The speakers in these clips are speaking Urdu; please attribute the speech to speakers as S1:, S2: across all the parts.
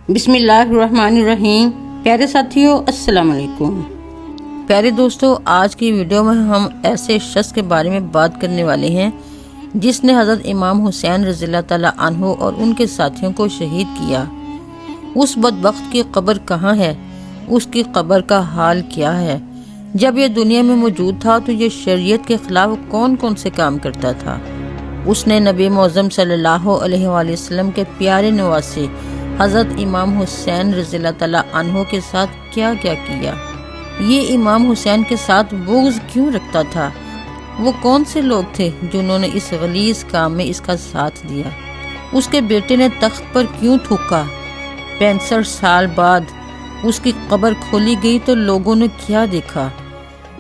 S1: بسم اللہ الرحمن الرحیم۔ پیارے ساتھیوں، السلام علیکم۔ پیارے دوستو، آج کی ویڈیو میں ہم ایسے شخص کے بارے میں بات کرنے والے ہیں جس نے حضرت امام حسین رضی اللہ تعالیٰ عنہ اور ان کے ساتھیوں کو شہید کیا۔ اس بدبخت کی قبر کہاں ہے؟ اس کی قبر کا حال کیا ہے؟ جب یہ دنیا میں موجود تھا تو یہ شریعت کے خلاف کون کون سے کام کرتا تھا؟ اس نے نبی معظم صلی اللہ علیہ وآلہ وسلم کے پیارے نواسے حضرت امام حسین رضی اللہ تعالیٰ عنہ کے ساتھ کیا کیا کیا؟ یہ امام حسین کے ساتھ بغض کیوں رکھتا تھا؟ وہ کون سے لوگ تھے جنہوں نے اس غلیظ کام میں اس کا ساتھ دیا؟ اس کے بیٹے نے تخت پر کیوں تھوکا؟ 65 سال بعد اس کی قبر کھولی گئی تو لوگوں نے کیا دیکھا؟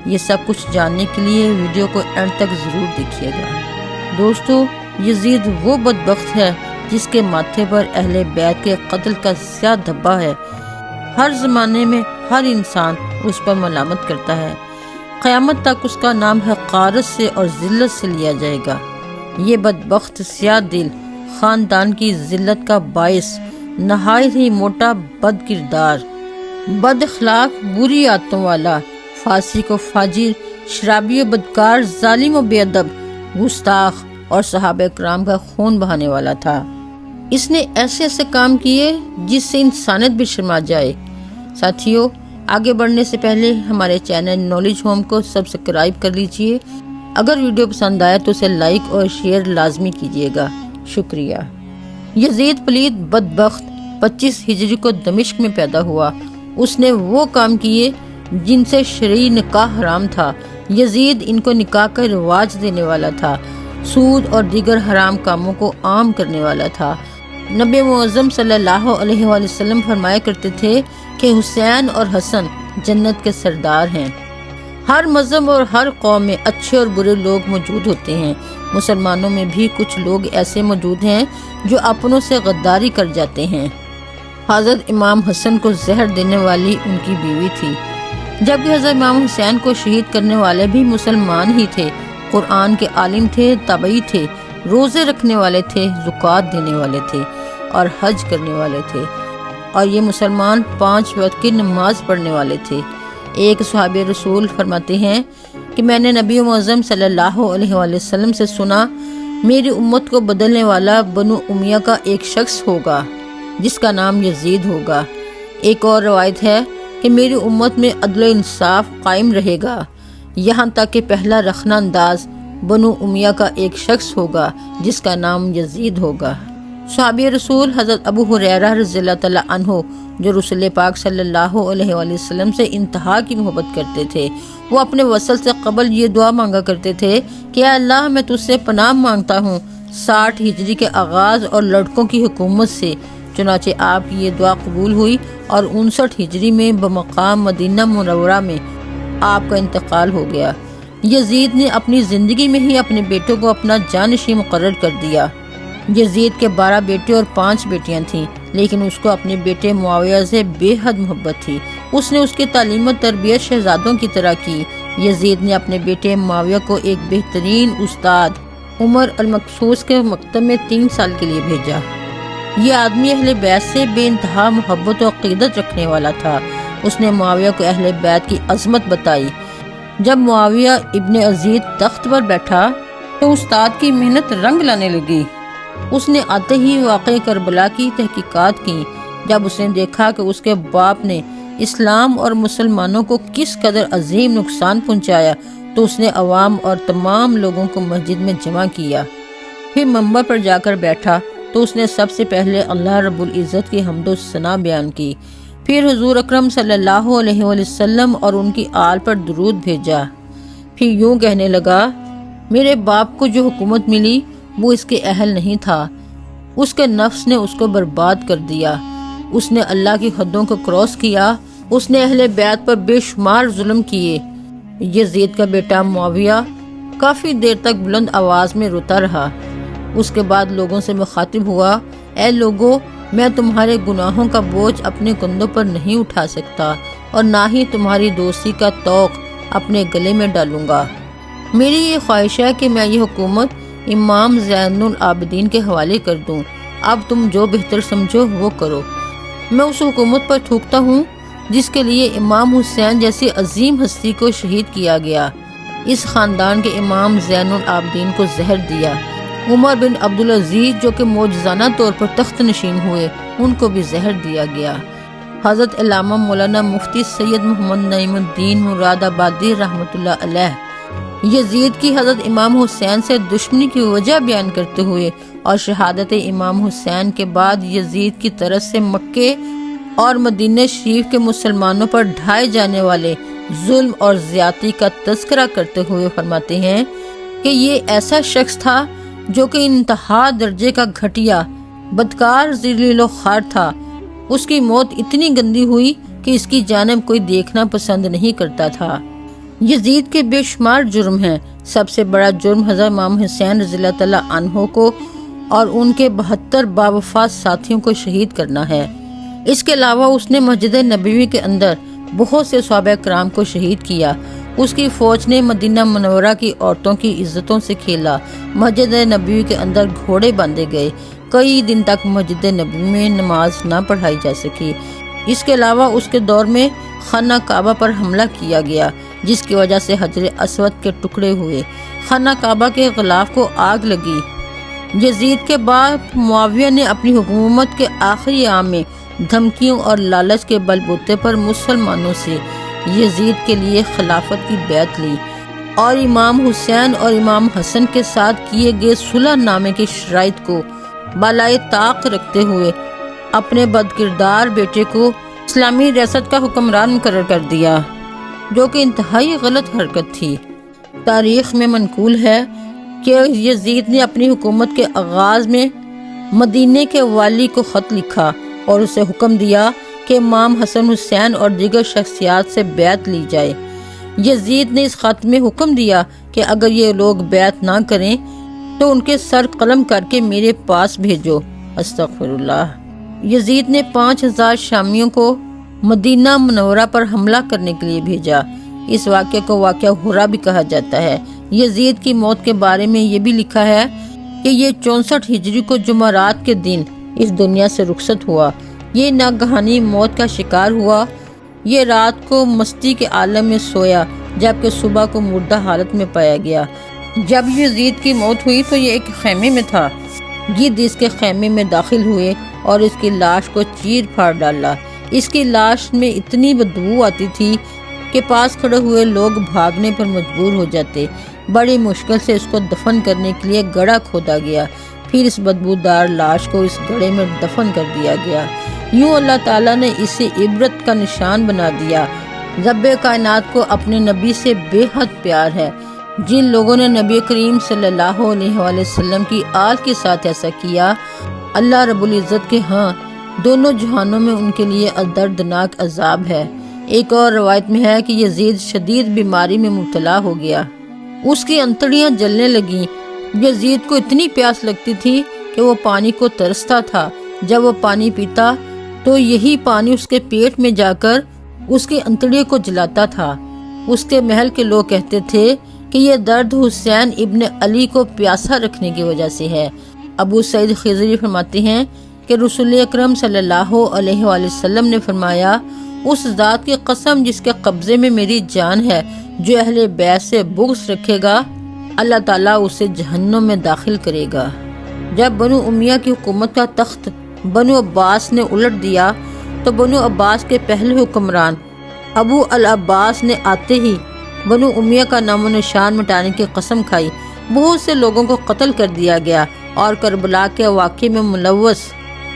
S1: یہ سب کچھ جاننے کے لیے ویڈیو کو اینڈ تک ضرور دیکھیے گا۔ دوستو، یزید وہ بدبخت ہے جس کے ماتھے پر اہل بیت کے قتل کا سیاہ دھبا ہے۔ ہر زمانے میں ہر انسان اس پر ملامت کرتا ہے۔ قیامت تک اس کا نام حقارت سے اور ذلت سے لیا جائے گا۔ یہ بدبخت سیاہ دل خاندان کی ذلت کا باعث، نہایت ہی موٹا بد کردار، بد اخلاق، بری عادتوں والا، فاسق و فاجر، شرابی و بدکار، ظالم و بے ادب، گستاخ اور صحابہ کرام کا خون بہانے والا تھا۔ اس نے ایسے ایسے کام کیے جس سے انسانیت بھی شرما جائے۔ ساتھیوں، آگے بڑھنے سے پہلے ہمارے چینل نالج ہوم کو سبسکرائب کر لیجئے۔ اگر ویڈیو پسند آئے تو اسے لائک اور شیئر لازمی کیجیے گا۔ شکریہ۔ یزید پلید بدبخت 25 ہجری کو دمشق میں پیدا ہوا۔ اس نے وہ کام کیے جن سے شرعی نکاح حرام تھا۔ یزید ان کو نکاح کا رواج دینے والا تھا، سود اور دیگر حرام کاموں کو عام کرنے والا تھا۔ نبی معظم صلی اللہ علیہ وآلہ وسلم فرمایا کرتے تھے کہ حسین اور حسن جنت کے سردار ہیں۔ ہر مذہب اور ہر قوم میں اچھے اور برے لوگ موجود ہوتے ہیں۔ مسلمانوں میں بھی کچھ لوگ ایسے موجود ہیں جو اپنوں سے غداری کر جاتے ہیں۔ حضرت امام حسن کو زہر دینے والی ان کی بیوی تھی، جبکہ حضرت امام حسین کو شہید کرنے والے بھی مسلمان ہی تھے، قرآن کے عالم تھے، تابعی تھے، روزے رکھنے والے تھے، زکوٰۃ دینے والے تھے اور حج کرنے والے تھے، اور یہ مسلمان 5 وقت کی نماز پڑھنے والے تھے۔ ایک صحابی رسول فرماتے ہیں کہ میں نے نبی معظم صلی اللہ علیہ وآلہ وسلم سے سنا، میری امت کو بدلنے والا بنو امیہ کا ایک شخص ہوگا جس کا نام یزید ہوگا۔ ایک اور روایت ہے کہ میری امت میں عدل و انصاف قائم رہے گا، یہاں تک کہ پہلا رخنہ انداز بنو امیہ کا ایک شخص ہوگا جس کا نام یزید ہوگا۔ صحابی رسول حضرت ابو ہریرہ رضی اللہ تعالیٰ عنہ، جو رسول پاک صلی اللہ علیہ وآلہ وسلم سے انتہا کی محبت کرتے تھے، وہ اپنے وصل سے قبل یہ دعا مانگا کرتے تھے کہ اے اللہ، میں تجھ سے پناہ مانگتا ہوں 60 ہجری کے آغاز اور لڑکوں کی حکومت سے۔ چنانچہ آپ کی یہ دعا قبول ہوئی اور 59 ہجری میں بمقام مدینہ منورہ میں آپ کا انتقال ہو گیا۔ یزید نے اپنی زندگی میں ہی اپنے بیٹوں کو اپنا جانشین مقرر کر دیا۔ یزید کے 12 بیٹے اور 5 بیٹیاں تھیں، لیکن اس کو اپنے بیٹے معاویہ سے بے حد محبت تھی۔ اس نے اس کی تعلیم و تربیت شہزادوں کی طرح کی۔ یزید نے اپنے بیٹے معاویہ کو ایک بہترین استاد عمر المقصوص کے مکتب میں 3 سال کے لیے بھیجا۔ یہ آدمی اہل بیت سے بے انتہا محبت و عقیدت رکھنے والا تھا۔ اس نے معاویہ کو اہل بیت کی عظمت بتائی۔ جب معاویہ ابن یزید تخت پر بیٹھا تو استاد کی محنت رنگ لانے لگی۔ اس نے آتے ہی واقعہ کربلا کی تحقیقات کی۔ جب اس نے دیکھا کہ اس کے باپ نے اسلام اور مسلمانوں کو کس قدر عظیم نقصان پہنچایا تو اس نے عوام اور تمام لوگوں کو مسجد میں جمع کیا۔ پھر منبر پر جا کر بیٹھا تو اس نے سب سے پہلے اللہ رب العزت کی حمد و ثنا بیان کی، پھر حضور اکرم صلی اللہ علیہ وآلہ وسلم اور ان کی آل پر درود بھیجا۔ پھر یوں کہنے لگا، میرے باپ کو جو حکومت ملی وہ اس کے اہل نہیں تھا، اس کے نفس نے اس کو برباد کر دیا، اس نے اللہ کی حدوں کو کراس کیا، اس نے اہل بیت پر بے شمار ظلم کیے۔ یزید کا بیٹا معاویہ کافی دیر تک بلند آواز میں روتا رہا۔ اس کے بعد لوگوں سے مخاطب ہوا، اے لوگو، میں تمہارے گناہوں کا بوجھ اپنے کندھوں پر نہیں اٹھا سکتا اور نہ ہی تمہاری دوستی کا طوق اپنے گلے میں ڈالوں گا۔ میری یہ خواہش ہے کہ میں یہ حکومت امام زین العابدین کے حوالے کر دوں۔ اب تم جو بہتر سمجھو وہ کرو۔ میں اس حکومت پر تھوکتا ہوں جس کے لیے امام حسین جیسی عظیم ہستی کو شہید کیا گیا۔ اس خاندان کے امام زین العابدین کو زہر دیا۔ عمر بن عبدالعزیز جو کہ معجزانہ طور پر تخت نشین ہوئے، ان کو بھی زہر دیا گیا۔ حضرت علامہ مولانا مفتی سید محمد نعیم الدین مراد آبادی رحمۃ اللہ علیہ یزید کی حضرت امام حسین سے دشمنی کی وجہ بیان کرتے ہوئے اور شہادت امام حسین کے بعد یزید کی طرف سے مکے اور مدینہ شریف کے مسلمانوں پر ڈھائے جانے والے ظلم اور زیادتی کا تذکرہ کرتے ہوئے فرماتے ہیں کہ یہ ایسا شخص تھا جو کہ انتہا درجے کا گھٹیا بدکار ذلیل و خوار تھا۔ اس کی موت اتنی گندی ہوئی کہ اس کی جانب کوئی دیکھنا پسند نہیں کرتا تھا۔ یزید کے بے شمار جرم ہیں۔ سب سے بڑا جرم حضرت امام حسین رضی اللہ تعالیٰ عنہ کو اور ان کے 72 باوفا ساتھیوں کو شہید کرنا ہے۔ اس کے علاوہ اس نے مسجد نبوی کے اندر بہت سے صحابہ کرام کو شہید کیا۔ اس کی فوج نے مدینہ منورہ کی عورتوں کی عزتوں سے کھیلا۔ مسجد نبوی کے اندر گھوڑے باندھے گئے۔ کئی دن تک مسجد نبوی میں نماز نہ پڑھائی جا سکی۔ اس کے علاوہ اس کے دور میں خانہ کعبہ پر حملہ کیا گیا، جس کی وجہ سے حجر اسود کے ٹکڑے ہوئے۔ خانہ کعبہ کے غلاف کو آگ لگی۔ یزید کے بعد معاویہ نے اپنی حکومت کے آخری عام میں دھمکیوں اور لالچ کے بل بوتے پر مسلمانوں سے یزید کے لیے خلافت کی بیعت لی اور امام حسین اور امام حسن کے ساتھ کیے گئے صلح نامے کی شرائط کو بالائے طاق رکھتے ہوئے اپنے بدکردار بیٹے کو اسلامی ریاست کا حکمران مقرر کر دیا، جو کہ انتہائی غلط حرکت تھی۔ تاریخ میں منقول ہے کہ یزید نے اپنی حکومت کے آغاز میں مدینے کے والی کو خط لکھا اور اسے حکم دیا کہ امام حسن حسین اور دیگر شخصیات سے بیعت لی جائے۔ یزید نے اس خط میں حکم دیا کہ اگر یہ لوگ بیعت نہ کریں تو ان کے سر قلم کر کے میرے پاس بھیجو۔ استغفر اللہ۔ یزید نے 5000 شامیوں کو مدینہ منورہ پر حملہ کرنے کے لیے بھیجا۔ اس واقعے کو واقعہ ہرا بھی کہا جاتا ہے۔ یزید کی موت کے بارے میں یہ بھی لکھا ہے کہ یہ 64 ہجری کو جمعرات کے دن اس دنیا سے رخصت ہوا۔ یہ ناگہانی موت کا شکار ہوا۔ یہ رات کو مستی کے عالم میں سویا، جبکہ صبح کو مردہ حالت میں پایا گیا۔ جب یزید کی موت ہوئی تو یہ ایک خیمے میں تھا۔ گرد اس کے خیمے میں داخل ہوئے اور اس کی لاش کو چیر پھاڑ ڈالا۔ اس کی لاش میں اتنی بدبو آتی تھی کہ پاس کھڑے ہوئے لوگ بھاگنے پر مجبور ہو جاتے۔ بڑی مشکل سے اس کو دفن کرنے کے لیے گڑھا کھودا گیا، پھر اس بدبودار لاش کو اس گڑھے میں دفن کر دیا گیا۔ یوں اللہ تعالیٰ نے اسے عبرت کا نشان بنا دیا۔ رب کائنات کو اپنے نبی سے بے حد پیار ہے۔ جن لوگوں نے نبی کریم صلی اللہ علیہ وآلہ وسلم کی آل کے ساتھ ایسا کیا، اللہ رب العزت کے ہاں دونوں جہانوں میں ان کے لیے دردناک عذاب ہے۔ ایک اور روایت میں ہے کہ یزید شدید بیماری میں مبتلا ہو گیا۔ اس کی انتڑیاں جلنے لگیں۔ یزید کو اتنی پیاس لگتی تھی کہ وہ پانی کو ترستا تھا۔ جب وہ پانی پیتا تو یہی پانی اس کے پیٹ میں جا کر اس کی انتڑیوں کو جلاتا تھا۔ اس کے محل کے لوگ کہتے تھے کہ یہ درد حسین ابن علی کو پیاسا رکھنے کی وجہ سے ہے۔ ابو سعید خضری فرماتے ہیں کہ رسول اکرم صلی اللہ علیہ وآلہ وسلم نے فرمایا، اس ذات کی قسم جس کے قبضے میں میری جان ہے، جو اہل بیت سے بغض رکھے گا اللہ تعالیٰ اسے جہنم میں داخل کرے گا۔ جب بنو امیہ کی حکومت کا تخت بنو عباس نے الٹ دیا تو بنو عباس کے پہلے حکمران ابو العباس نے آتے ہی بنو امیہ کا نام و نشان مٹانے کی قسم کھائی۔ بہت سے لوگوں کو قتل کر دیا گیا اور کربلا کے واقعے میں ملوث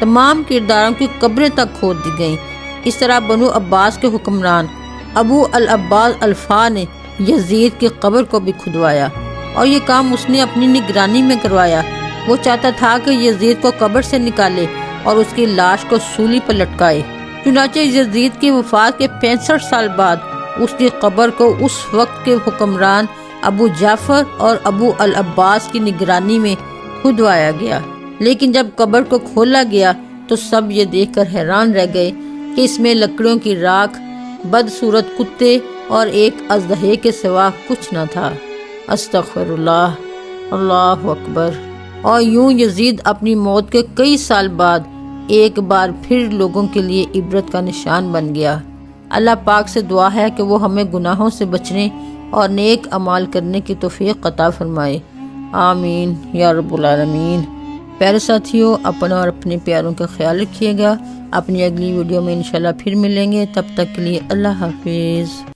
S1: تمام کرداروں کی قبریں تک کھود دی گئیں۔ اس طرح بنو عباس کے حکمران ابو العباس الفا نے یزید کی قبر کو بھی کھدوایا، اور یہ کام اس نے اپنی نگرانی میں کروایا۔ وہ چاہتا تھا کہ یزید کو قبر سے نکالے اور اس کی لاش کو سولی پر لٹکائے۔ چنانچہ یزید کی وفات کے 65 سال بعد اس کی قبر کو اس وقت کے حکمران ابو جعفر اور ابو العباس کی نگرانی میں کھدوایا گیا۔ لیکن جب قبر کو کھولا گیا تو سب یہ دیکھ کر حیران رہ گئے کہ اس میں لکڑیوں کی راکھ، بدصورت کتے اور ایک اژدہے کے سوا کچھ نہ تھا۔ استغفر اللہ، اللہ اکبر۔ اور یوں یزید اپنی موت کے کئی سال بعد ایک بار پھر لوگوں کے لیے عبرت کا نشان بن گیا۔ اللہ پاک سے دعا ہے کہ وہ ہمیں گناہوں سے بچنے اور نیک اعمال کرنے کی توفیق عطا فرمائے، آمین یا رب العالمین۔ پیارے ساتھیو، اپنا اور اپنے پیاروں کا خیال رکھیے گا۔ اپنی اگلی ویڈیو میں انشاءاللہ پھر ملیں گے، تب تک کے لیے اللہ حافظ۔